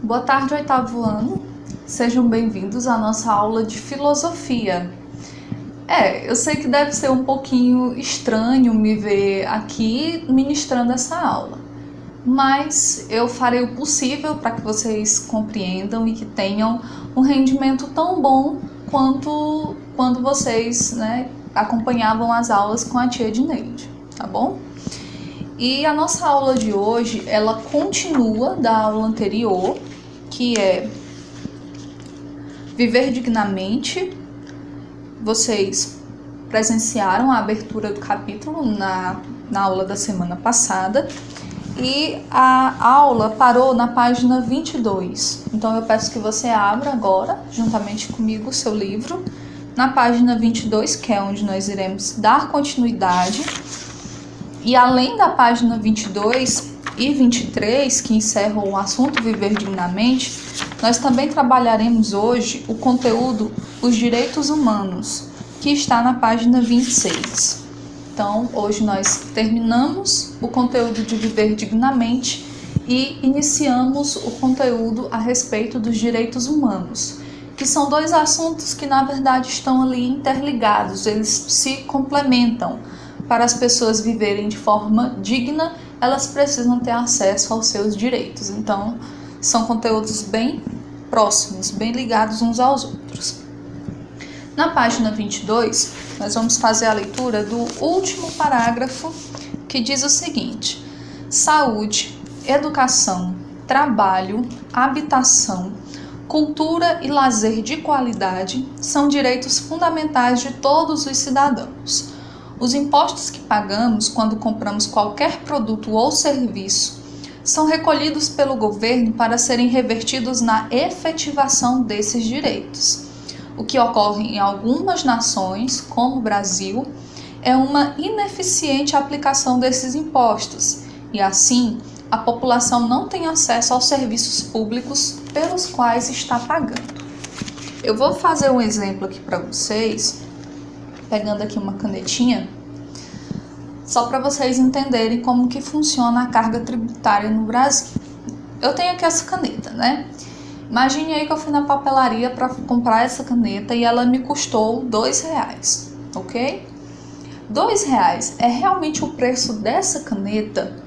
Boa tarde, oitavo ano. Sejam bem-vindos à nossa aula de filosofia. Eu sei que deve ser um pouquinho estranho me ver aqui ministrando essa aula, mas eu farei o possível para que vocês compreendam e que tenham um rendimento tão bom quanto quando vocês, acompanhavam as aulas com a tia Edneide, tá bom? E a nossa aula de hoje, ela continua da aula anterior, que é Viver Dignamente. Vocês presenciaram a abertura do capítulo na aula da semana passada e a aula parou na página 22. Então eu peço que você abra agora, juntamente comigo, o seu livro, na página 22, que é onde nós iremos dar continuidade. E além da página 22 e 23, que encerram o assunto Viver Dignamente, nós também trabalharemos hoje o conteúdo Os Direitos Humanos, que está na página 26. Então, hoje nós terminamos o conteúdo de Viver Dignamente e iniciamos o conteúdo a respeito dos direitos humanos, que são dois assuntos que, na verdade, estão ali interligados, eles se complementam. Para as pessoas viverem de forma digna, elas precisam ter acesso aos seus direitos. Então, são conteúdos bem próximos, bem ligados uns aos outros. Na página 22, nós vamos fazer a leitura do último parágrafo, que diz o seguinte: saúde, educação, trabalho, habitação, cultura e lazer de qualidade são direitos fundamentais de todos os cidadãos. Os impostos que pagamos quando compramos qualquer produto ou serviço são recolhidos pelo governo para serem revertidos na efetivação desses direitos. O que ocorre em algumas nações, como o Brasil, é uma ineficiente aplicação desses impostos e, assim, a população não tem acesso aos serviços públicos pelos quais está pagando. Eu vou fazer um exemplo aqui para vocês, pegando aqui uma canetinha, só para vocês entenderem como que funciona a carga tributária no Brasil. Eu tenho aqui essa caneta, né? Imagine aí que eu fui na papelaria para comprar essa caneta e ela me custou R$2, ok? R$2 é realmente o preço dessa caneta?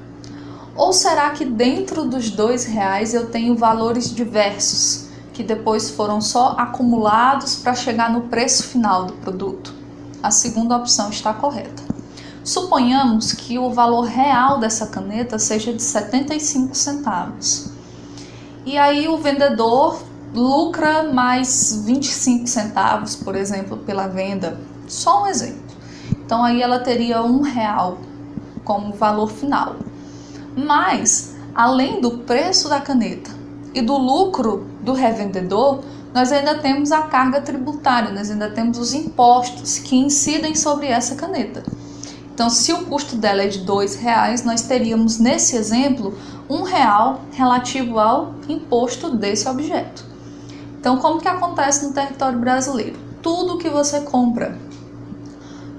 Ou será que dentro dos R$2 eu tenho valores diversos, que depois foram só acumulados para chegar no preço final do produto? A segunda opção está correta. Suponhamos que o valor real dessa caneta seja de 75 centavos. E aí o vendedor lucra mais 25 centavos, por exemplo, pela venda. Só um exemplo. Então aí ela teria R$1 como valor final. Mas, além do preço da caneta e do lucro do revendedor, nós ainda temos a carga tributária, nós ainda temos os impostos que incidem sobre essa caneta. Então, se o custo dela é de R$2, nós teríamos, nesse exemplo, R$1 relativo ao imposto desse objeto. Então, como que acontece no território brasileiro? Tudo que você compra,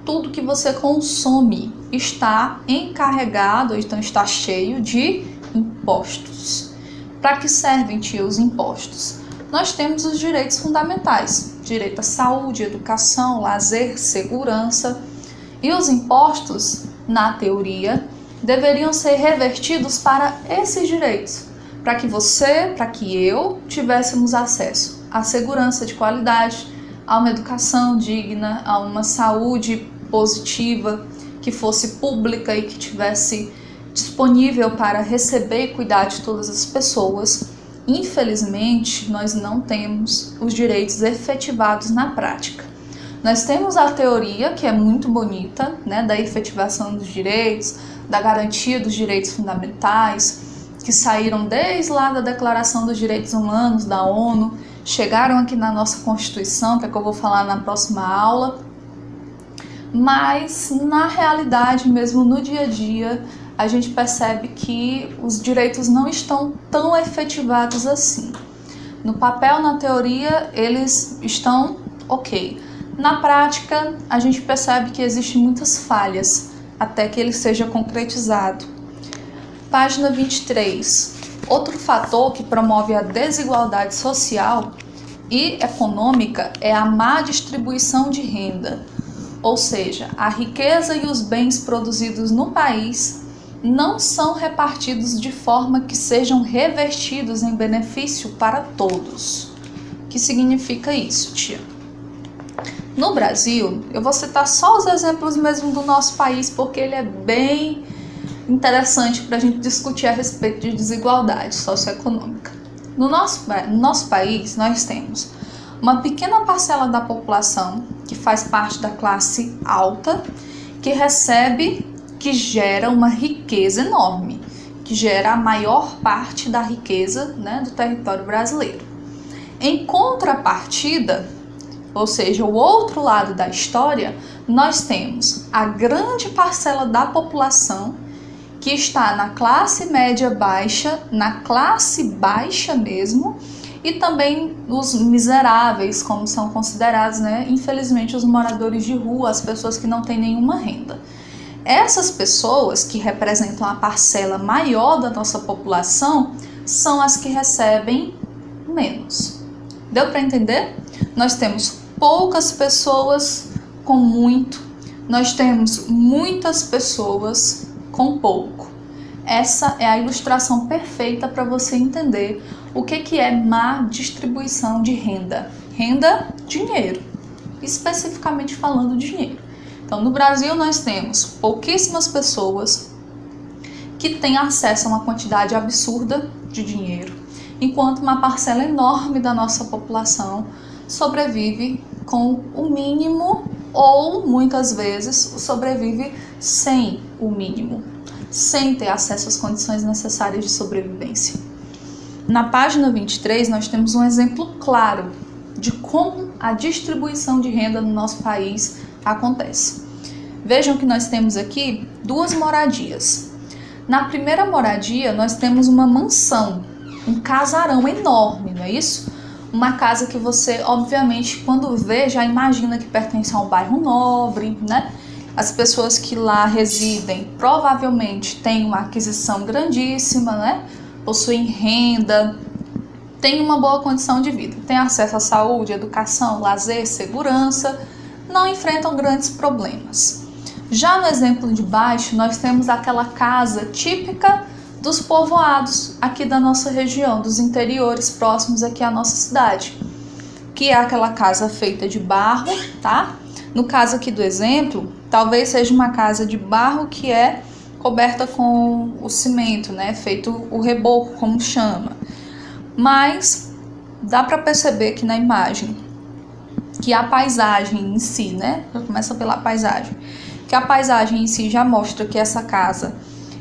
tudo que você consome está encarregado, então está cheio de impostos. Para que servem, tia, os impostos? Nós temos os direitos fundamentais, direito à saúde, educação, lazer, segurança. E os impostos, na teoria, deveriam ser revertidos para esses direitos, para que você, para que eu tivéssemos acesso à segurança de qualidade, a uma educação digna, a uma saúde positiva, que fosse pública e que tivesse disponível para receber e cuidar de todas as pessoas. Infelizmente, nós não temos os direitos efetivados na prática. Nós temos a teoria, que é muito bonita, da efetivação dos direitos, da garantia dos direitos fundamentais, que saíram desde lá da Declaração dos Direitos Humanos da ONU, chegaram aqui na nossa Constituição, que é o que eu vou falar na próxima aula. Mas, na realidade, mesmo no dia a dia, a gente percebe que os direitos não estão tão efetivados assim. No papel, na teoria, eles estão ok. Na prática, a gente percebe que existem muitas falhas até que ele seja concretizado. Página 23. Outro fator que promove a desigualdade social e econômica é a má distribuição de renda, ou seja, a riqueza e os bens produzidos no país não são repartidos de forma que sejam revertidos em benefício para todos. O que significa isso, tia? No Brasil, eu vou citar só os exemplos mesmo do nosso país, porque ele é bem interessante para a gente discutir a respeito de desigualdade socioeconômica. No nosso país, nós temos uma pequena parcela da população que faz parte da classe alta, que gera uma riqueza enorme, que gera a maior parte da riqueza, né, do território brasileiro. Em contrapartida, ou seja, o outro lado da história, nós temos a grande parcela da população que está na classe média baixa, na classe baixa mesmo, e também os miseráveis, como são considerados, né? Infelizmente, os moradores de rua, as pessoas que não têm nenhuma renda. Essas pessoas que representam a parcela maior da nossa população são as que recebem menos. Deu para entender? Nós temos poucas pessoas com muito, nós temos muitas pessoas com pouco. Essa é a ilustração perfeita para você entender o que é má distribuição de renda. Renda, dinheiro. Especificamente falando dinheiro. Então, no Brasil, nós temos pouquíssimas pessoas que têm acesso a uma quantidade absurda de dinheiro, enquanto uma parcela enorme da nossa população sobrevive com o mínimo ou, muitas vezes, sobrevive sem o mínimo, sem ter acesso às condições necessárias de sobrevivência. Na página 23, nós temos um exemplo claro de como a distribuição de renda no nosso país acontece. Vejam que nós temos aqui duas moradias. Na primeira moradia, nós temos uma mansão, um casarão enorme, não é isso? Uma casa que você, obviamente, quando vê, já imagina que pertence a um bairro nobre, né? As pessoas que lá residem provavelmente têm uma aquisição grandíssima, né? Possuem renda, têm uma boa condição de vida, têm acesso à saúde, educação, lazer, segurança, não enfrentam grandes problemas. Já no exemplo de baixo, nós temos aquela casa típica dos povoados aqui da nossa região, dos interiores próximos aqui à nossa cidade, que é aquela casa feita de barro, tá? No caso aqui do exemplo, talvez seja uma casa de barro que é coberta com o cimento, né? Feito o reboco, como chama. Mas dá para perceber aqui na imagem que a paisagem em si, né? Começa pela paisagem. Que a paisagem em si já mostra que essa casa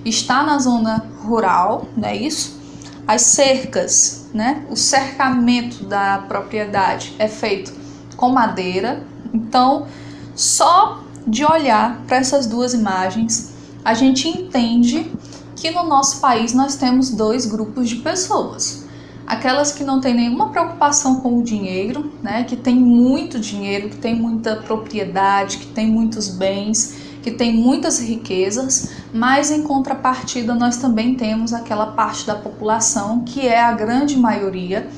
está na zona rural, não é isso? As cercas, né? O cercamento da propriedade é feito com madeira. Então, só de olhar para essas duas imagens, a gente entende que no nosso país nós temos dois grupos de pessoas. Aquelas que não têm nenhuma preocupação com o dinheiro, né? Que tem muito dinheiro, que tem muita propriedade, que tem muitos bens, que tem muitas riquezas, mas em contrapartida nós também temos aquela parte da população, que é a grande maioria,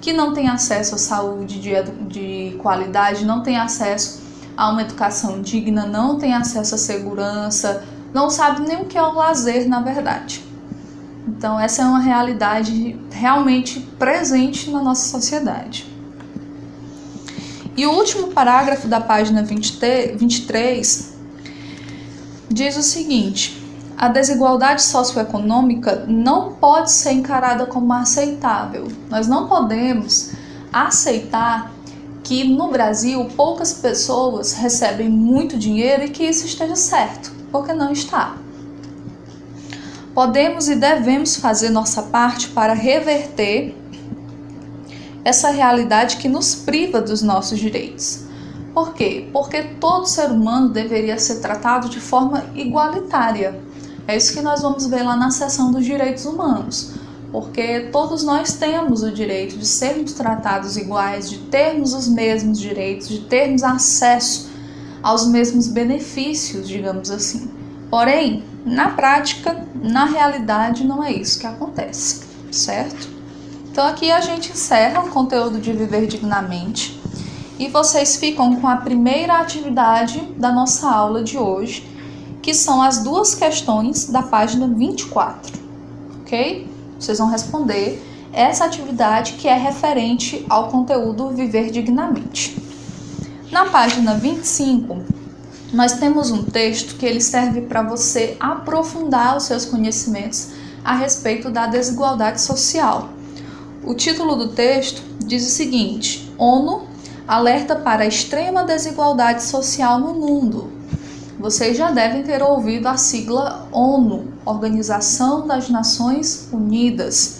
que não tem acesso à saúde de qualidade, não tem acesso a uma educação digna, não tem acesso à segurança, não sabe nem o que é o lazer, na verdade. Então essa é uma realidade realmente presente na nossa sociedade. E o último parágrafo da página 23 diz o seguinte: a desigualdade socioeconômica não pode ser encarada como aceitável. Nós não podemos aceitar que no Brasil poucas pessoas recebem muito dinheiro e que isso esteja certo, porque não está. Podemos e devemos fazer nossa parte para reverter essa realidade que nos priva dos nossos direitos. Por quê? Porque todo ser humano deveria ser tratado de forma igualitária. É isso que nós vamos ver lá na seção dos direitos humanos. Porque todos nós temos o direito de sermos tratados iguais, de termos os mesmos direitos, de termos acesso aos mesmos benefícios, digamos assim. Porém, na prática, na realidade, não é isso que acontece. certo? Então aqui a gente encerra o conteúdo de Viver Dignamente e vocês ficam com a primeira atividade da nossa aula de hoje, que são as duas questões da página 24, ok? Vocês vão responder essa atividade que é referente ao conteúdo Viver Dignamente. Na página 25, nós temos um texto que ele serve para você aprofundar os seus conhecimentos a respeito da desigualdade social. O título do texto diz o seguinte: ONU alerta para a extrema desigualdade social no mundo. Vocês já devem ter ouvido a sigla ONU, Organização das Nações Unidas.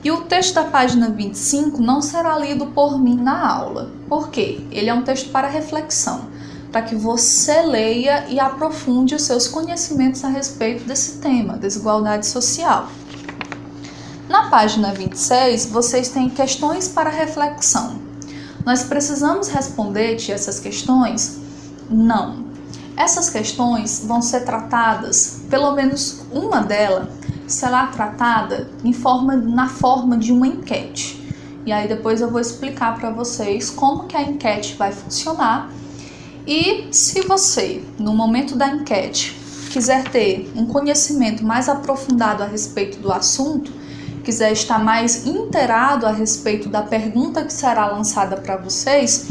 E o texto da página 25 não será lido por mim na aula. Por quê? Ele é um texto para reflexão, para que você leia e aprofunde os seus conhecimentos a respeito desse tema, desigualdade social. Na página 26, vocês têm questões para reflexão. Nós precisamos responder essas questões? Não. Essas questões vão ser tratadas, pelo menos uma delas será tratada na forma de uma enquete. E aí depois eu vou explicar para vocês como que a enquete vai funcionar. E se você, no momento da enquete, quiser ter um conhecimento mais aprofundado a respeito do assunto, quiser estar mais inteirado a respeito da pergunta que será lançada para vocês,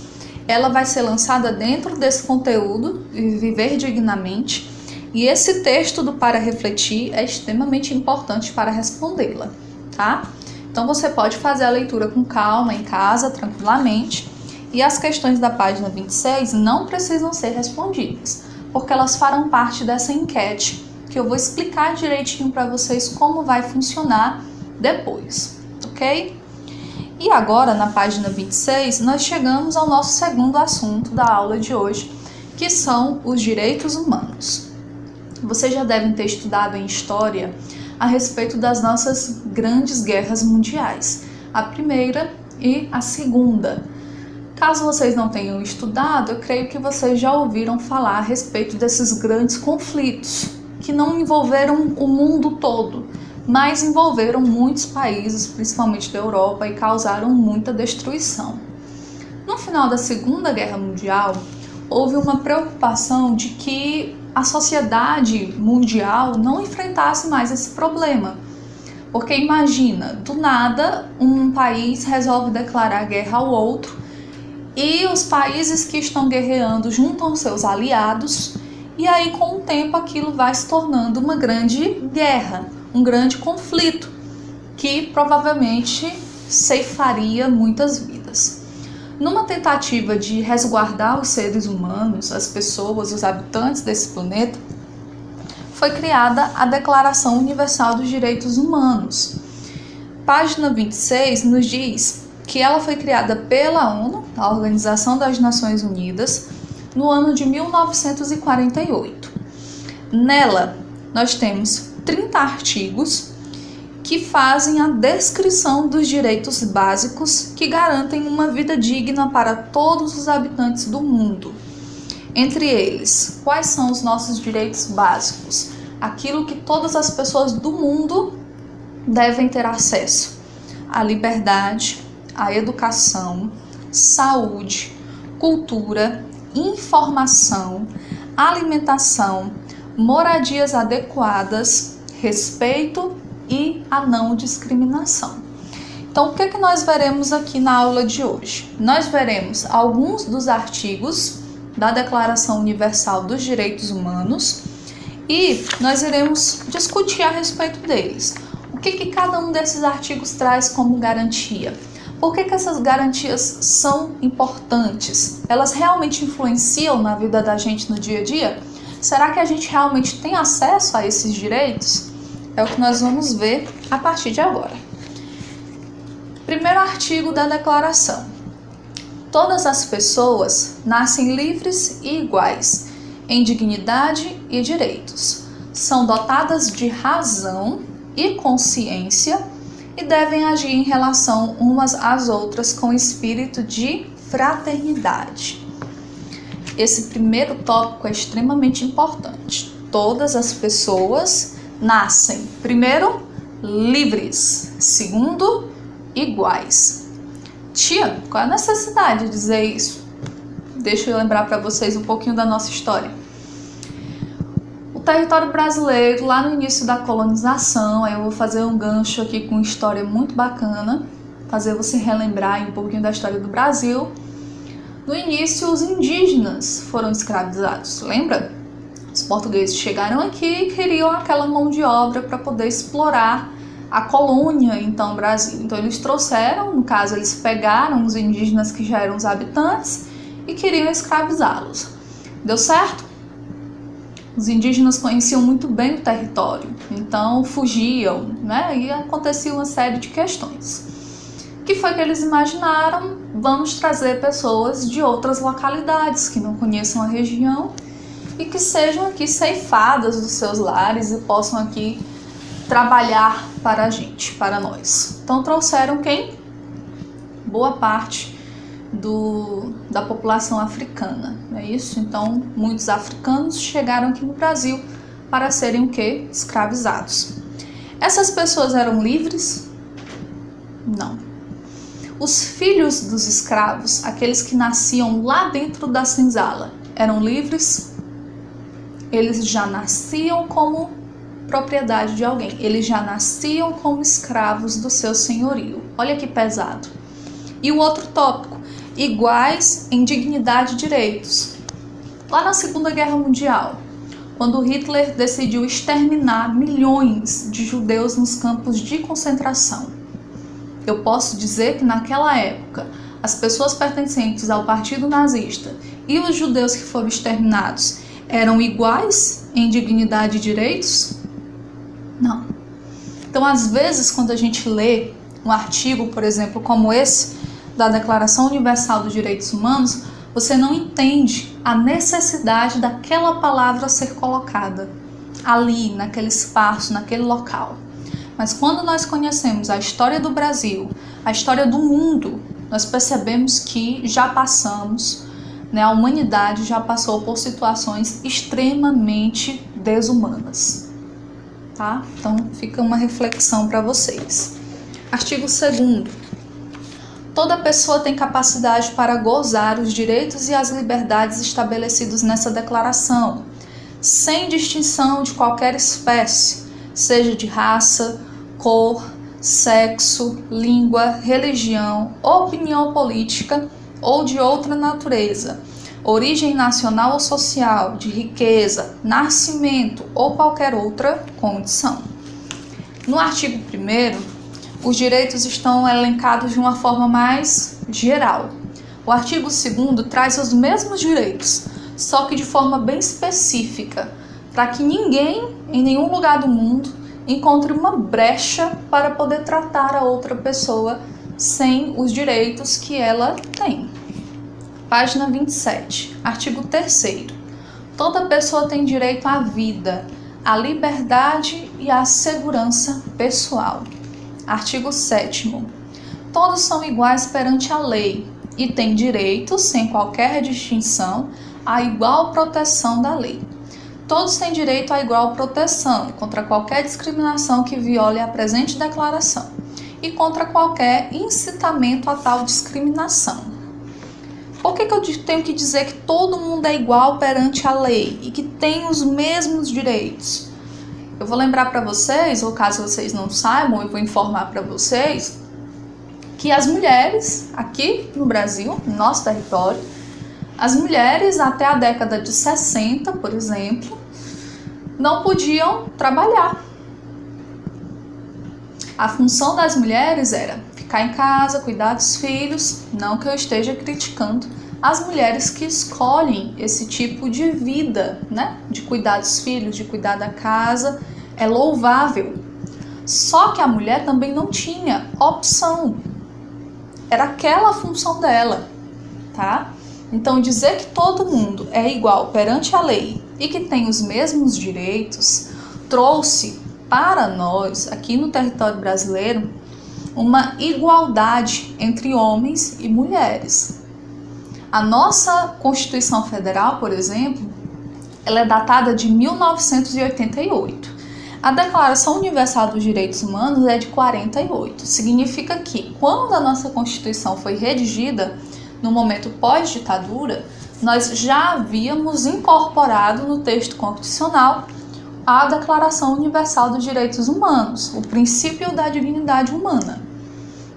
ela vai ser lançada dentro desse conteúdo, Viver Dignamente, e esse texto do Para Refletir é extremamente importante para respondê-la, tá? Então você pode fazer a leitura com calma, em casa, tranquilamente, e as questões da página 26 não precisam ser respondidas, porque elas farão parte dessa enquete, que eu vou explicar direitinho para vocês como vai funcionar depois, ok? E agora, na página 26, nós chegamos ao nosso segundo assunto da aula de hoje, que são os direitos humanos. Vocês já devem ter estudado em história a respeito das nossas grandes guerras mundiais, a primeira e a segunda. Caso vocês não tenham estudado, eu creio que vocês já ouviram falar a respeito desses grandes conflitos, que não envolveram o mundo todo, mas envolveram muitos países, principalmente da Europa, e causaram muita destruição. No final da Segunda Guerra Mundial, houve uma preocupação de que a sociedade mundial não enfrentasse mais esse problema. Porque imagina, do nada, um país resolve declarar guerra ao outro e os países que estão guerreando juntam seus aliados e aí com o tempo aquilo vai se tornando uma grande guerra, um grande conflito que provavelmente ceifaria muitas vidas. Numa tentativa de resguardar os seres humanos, as pessoas, os habitantes desse planeta, foi criada a Declaração Universal dos Direitos Humanos. Página 26 nos diz que ela foi criada pela ONU, a Organização das Nações Unidas, no ano de 1948. Nela, nós temos 30 artigos que fazem a descrição dos direitos básicos que garantem uma vida digna para todos os habitantes do mundo. Entre eles, quais são os nossos direitos básicos? Aquilo que todas as pessoas do mundo devem ter acesso: a liberdade, a educação, saúde, cultura, informação, alimentação, moradias adequadas, respeito e a não discriminação. Então, o que é que nós veremos aqui na aula de hoje? Nós veremos alguns dos artigos da Declaração Universal dos Direitos Humanos e nós iremos discutir a respeito deles. O que cada um desses artigos traz como garantia? Por que essas garantias são importantes? Elas realmente influenciam na vida da gente no dia a dia? Será que a gente realmente tem acesso a esses direitos? É o que nós vamos ver a partir de agora. Primeiro artigo da declaração: todas as pessoas nascem livres e iguais, em dignidade e direitos. São dotadas de razão e consciência e devem agir em relação umas às outras com espírito de fraternidade. Esse primeiro tópico é extremamente importante. Todas as pessoas nascem, primeiro, livres. Segundo, iguais. Tia, qual é a necessidade de dizer isso? Deixa eu lembrar para vocês um pouquinho da nossa história. O território brasileiro, lá no início da colonização, aí eu vou fazer um gancho aqui com uma história muito bacana, fazer você relembrar um pouquinho da história do Brasil. No início, os indígenas foram escravizados, lembra? Os portugueses chegaram aqui e queriam aquela mão de obra para poder explorar a colônia, então, Brasil. Então, eles trouxeram, no caso, eles pegaram os indígenas que já eram os habitantes e queriam escravizá-los. Deu certo? Os indígenas conheciam muito bem o território, então fugiam, né? E acontecia uma série de questões. O que foi que eles imaginaram? Vamos trazer pessoas de outras localidades que não conheçam a região e que sejam aqui ceifadas dos seus lares e possam aqui trabalhar para a gente, para nós. Então trouxeram quem? Boa parte da população africana, não é isso? Então muitos africanos chegaram aqui no Brasil para serem o quê? Escravizados. Essas pessoas eram livres? Não. Os filhos dos escravos, aqueles que nasciam lá dentro da senzala, eram livres? Eles já nasciam como propriedade de alguém. Eles já nasciam como escravos do seu senhorio. Olha que pesado. E o outro tópico, iguais em dignidade e direitos. Lá na Segunda Guerra Mundial, quando Hitler decidiu exterminar milhões de judeus nos campos de concentração, eu posso dizer que naquela época, as pessoas pertencentes ao Partido Nazista e os judeus que foram exterminados eram iguais em dignidade e direitos? Não. Então, às vezes, quando a gente lê um artigo, por exemplo, como esse, da Declaração Universal dos Direitos Humanos, você não entende a necessidade daquela palavra ser colocada ali, naquele espaço, naquele local. Mas quando nós conhecemos a história do Brasil, a história do mundo, nós percebemos que já passamos, né, a humanidade já passou por situações extremamente desumanas. Tá? Então fica uma reflexão para vocês. Artigo 2º. Toda pessoa tem capacidade para gozar os direitos e as liberdades estabelecidos nessa declaração, sem distinção de qualquer espécie, seja de raça, cor, sexo, língua, religião, opinião política ou de outra natureza, origem nacional ou social, de riqueza, nascimento ou qualquer outra condição. No artigo 1º, os direitos estão elencados de uma forma mais geral. O artigo 2º traz os mesmos direitos, só que de forma bem específica, para que ninguém, em nenhum lugar do mundo, encontre uma brecha para poder tratar a outra pessoa sem os direitos que ela tem. Página 27, artigo 3º. Toda pessoa tem direito à vida, à liberdade e à segurança pessoal. Artigo 7º. Todos são iguais perante a lei e têm direito, sem qualquer distinção, à igual proteção da lei. Todos têm direito à igual proteção contra qualquer discriminação que viole a presente declaração e contra qualquer incitamento a tal discriminação. Por que eu tenho que dizer que todo mundo é igual perante a lei e que tem os mesmos direitos? Eu vou lembrar para vocês, ou caso vocês não saibam, eu vou informar para vocês, que as mulheres aqui no Brasil, no nosso território, as mulheres até a década de 60, por exemplo, não podiam trabalhar. A função das mulheres era ficar em casa, cuidar dos filhos, não que eu esteja criticando as mulheres que escolhem esse tipo de vida, né? De cuidar dos filhos, de cuidar da casa, é louvável. Só que a mulher também não tinha opção. Era aquela a função dela, tá? Então dizer que todo mundo é igual perante a lei e que tem os mesmos direitos trouxe para nós, aqui no território brasileiro, uma igualdade entre homens e mulheres. A nossa Constituição Federal, por exemplo, ela é datada de 1988. A Declaração Universal dos Direitos Humanos é de 48. Significa que, quando a nossa Constituição foi redigida, no momento pós-ditadura, nós já havíamos incorporado no texto constitucional a Declaração Universal dos Direitos Humanos, o princípio da dignidade humana.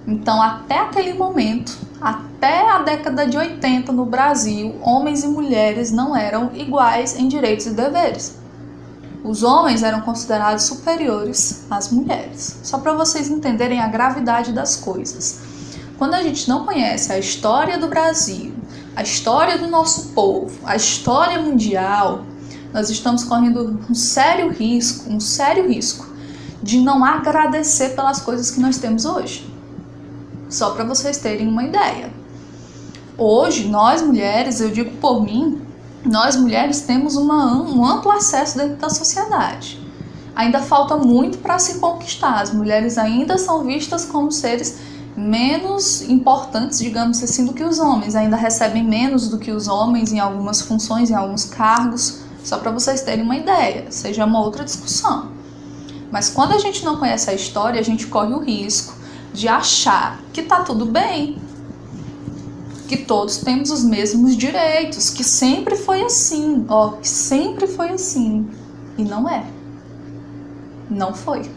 Então, até aquele momento, até a década de 80 no Brasil, homens e mulheres não eram iguais em direitos e deveres. Os homens eram considerados superiores às mulheres. Só para vocês entenderem a gravidade das coisas. Quando a gente não conhece a história do Brasil, a história do nosso povo, a história mundial, nós estamos correndo um sério risco de não agradecer pelas coisas que nós temos hoje. Só para vocês terem uma ideia. Hoje, nós mulheres, eu digo por mim, nós mulheres temos um amplo acesso dentro da sociedade. Ainda falta muito para se conquistar. As mulheres ainda são vistas como seres menos importantes, digamos assim, do que os homens. Ainda recebem menos do que os homens em algumas funções, em alguns cargos. Só para vocês terem uma ideia, seja uma outra discussão. Mas quando a gente não conhece a história, a gente corre o risco de achar que tá tudo bem, que todos temos os mesmos direitos, que sempre foi assim, que sempre foi assim. E não é. Não foi.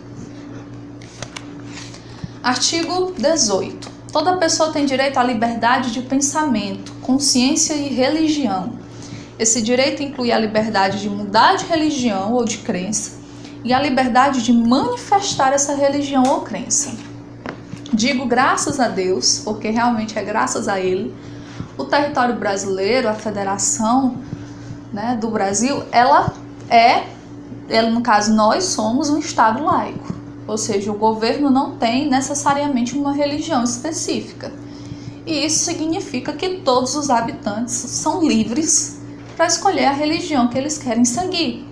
Artigo 18. Toda pessoa tem direito à liberdade de pensamento, consciência e religião. Esse direito inclui a liberdade de mudar de religião ou de crença e a liberdade de manifestar essa religião ou crença. Digo graças a Deus, porque realmente é graças a Ele, o território brasileiro, a federação, né, do Brasil, ela, no caso, nós somos um Estado laico. Ou seja, o governo não tem necessariamente uma religião específica. E isso significa que todos os habitantes são livres para escolher a religião que eles querem seguir,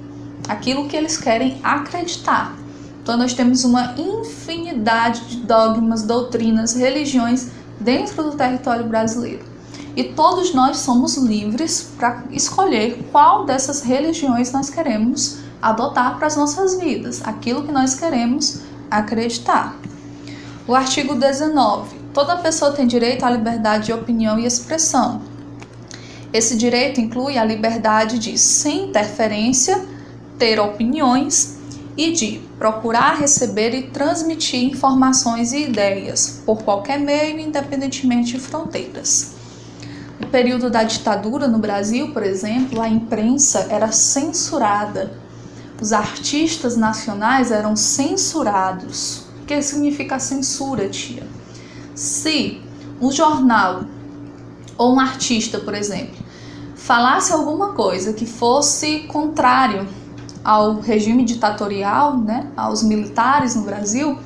aquilo que eles querem acreditar. Então nós temos uma infinidade de dogmas, doutrinas, religiões dentro do território brasileiro. E todos nós somos livres para escolher qual dessas religiões nós queremos adotar para as nossas vidas, aquilo que nós queremos acreditar. O artigo 19. Toda pessoa tem direito à liberdade de opinião e expressão. Esse direito inclui a liberdade de, sem interferência, ter opiniões e de procurar receber e transmitir informações e ideias por qualquer meio, independentemente de fronteiras. No período da ditadura no Brasil, por exemplo, a imprensa era censurada. Os artistas nacionais eram censurados. O que significa censura, tia? Se um jornal ou um artista, por exemplo, falasse alguma coisa que fosse contrário ao regime ditatorial, né, aos militares no Brasil,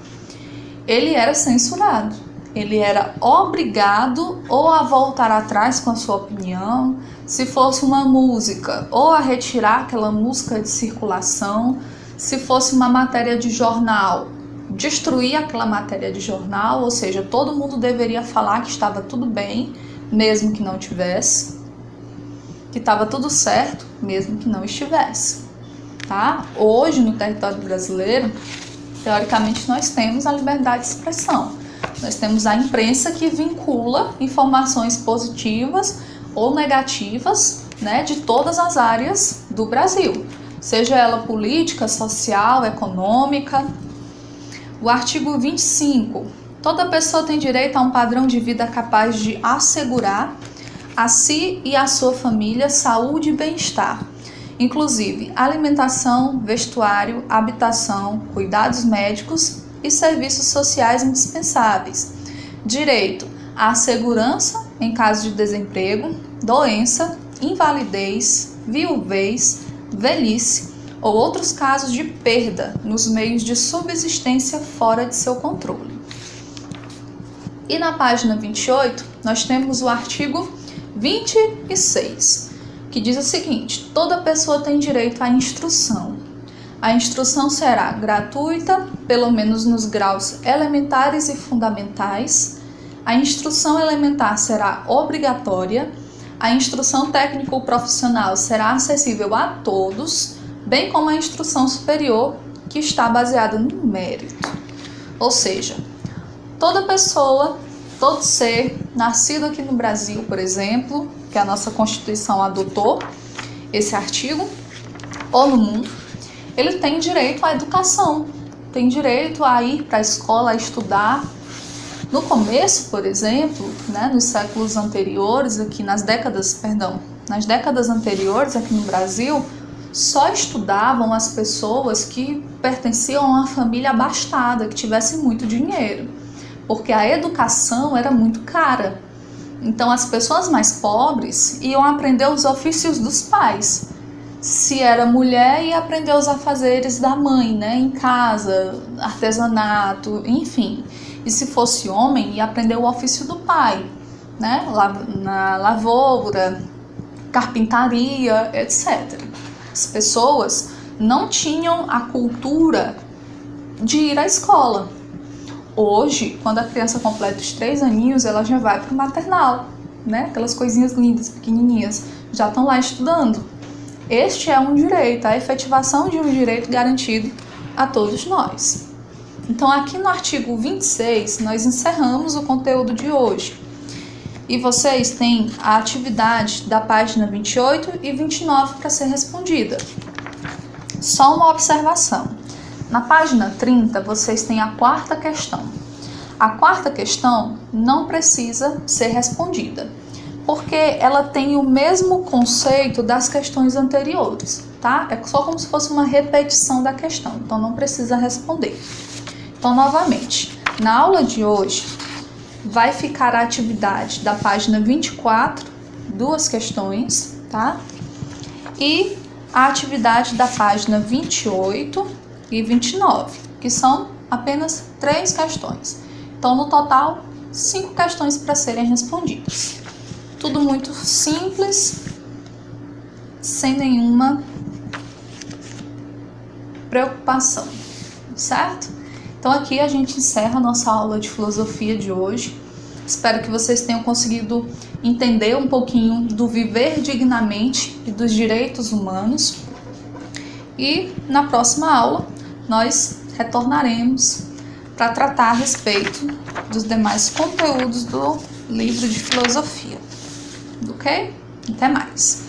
ele era censurado. Ele era obrigado ou a voltar atrás com a sua opinião, se fosse uma música, ou a retirar aquela música de circulação, se fosse uma matéria de jornal, destruir aquela matéria de jornal, ou seja, todo mundo deveria falar que estava tudo bem, mesmo que não tivesse, que estava tudo certo, mesmo que não estivesse. Tá? Hoje, no território brasileiro, teoricamente, nós temos a liberdade de expressão. Nós temos a imprensa que vincula informações positivas ou negativas, né, de todas as áreas do Brasil, seja ela política, social, econômica. O artigo 25. Toda pessoa tem direito a um padrão de vida capaz de assegurar a si e à sua família saúde e bem-estar, inclusive alimentação, vestuário, habitação, cuidados médicos e serviços sociais indispensáveis, direito à segurança em caso de desemprego, doença, invalidez, viuvez, velhice ou outros casos de perda nos meios de subsistência fora de seu controle. E na página 28, nós temos o artigo 26, que diz o seguinte: toda pessoa tem direito à instrução. A instrução será gratuita, pelo menos nos graus elementares e fundamentais. A instrução elementar será obrigatória. A instrução técnico-profissional será acessível a todos, bem como a instrução superior que está baseada no mérito. Ou seja, toda pessoa, todo ser nascido aqui no Brasil, por exemplo, que a nossa Constituição adotou esse artigo, ou no mundo, ele tem direito à educação, tem direito a ir para a escola, a estudar. No começo, por exemplo, né, nos séculos anteriores, nas décadas anteriores aqui no Brasil, só estudavam as pessoas que pertenciam a uma família abastada, que tivesse muito dinheiro, porque a educação era muito cara. Então as pessoas mais pobres iam aprender os ofícios dos pais. Se era mulher, ia aprender os afazeres da mãe, né, em casa, artesanato, enfim. E se fosse homem, ia aprender o ofício do pai, né, na lavoura, carpintaria, etc. As pessoas não tinham a cultura de ir à escola. Hoje, quando a criança completa os 3 aninhos, ela já vai para o maternal, né? Aquelas coisinhas lindas, pequenininhas, já estão lá estudando. Este é um direito, a efetivação de um direito garantido a todos nós. Então, aqui no artigo 26, nós encerramos o conteúdo de hoje. E vocês têm a atividade da página 28 e 29 para ser respondida. Só uma observação. Na página 30, vocês têm a 4ª questão. A 4ª questão não precisa ser respondida, porque ela tem o mesmo conceito das questões anteriores, tá? É só como se fosse uma repetição da questão, então não precisa responder. Então, novamente, na aula de hoje, vai ficar a atividade da página 24, 2 questões, tá? E a atividade da página 28 e 29, que são apenas 3 questões. Então, no total, 5 questões para serem respondidas. Tudo muito simples, sem nenhuma preocupação, certo? Então aqui a gente encerra a nossa aula de filosofia de hoje. Espero que vocês tenham conseguido entender um pouquinho do viver dignamente e dos direitos humanos. E na próxima aula nós retornaremos para tratar a respeito dos demais conteúdos do livro de filosofia. Ok? Até mais!